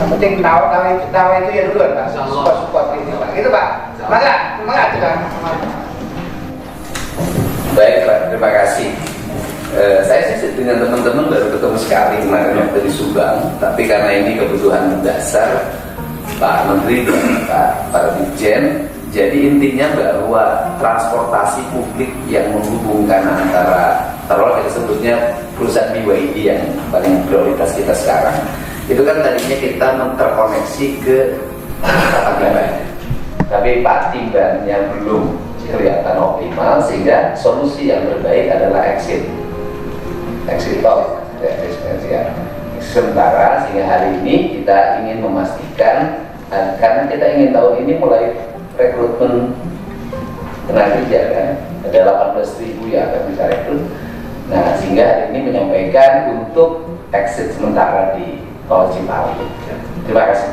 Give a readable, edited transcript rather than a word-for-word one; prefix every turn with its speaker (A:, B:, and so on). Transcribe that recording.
A: Yang penting tahu itu ya dulu Pak. Support ini Pak. Gitu Pak. Semangat juga.
B: Baik Pak, terima kasih. Saya sih dengan teman-teman baru ketemu sekali kemarin waktu di Subang, tapi karena ini kebutuhan dasar Pak Menteri dan Pak Dirjen, jadi intinya bahwa transportasi publik yang menghubungkan antara, taruhlah kita sebutnya perusahaan BYD yang paling prioritas kita sekarang, itu kan tadinya kita terkoneksi ke Tapanuli, tapi patimbannya belum kelihatan optimal, sehingga solusi yang terbaik adalah exit tol ya. Sementara sehingga hari ini kita ingin memastikan, karena kita ingin tahu ini mulai rekrutmen tenaga kerja kan, ada 18.000 yang akan bisa rekrut. Nah, sehingga hari ini menyampaikan untuk exit sementara di Tol Cipali. Terima kasih.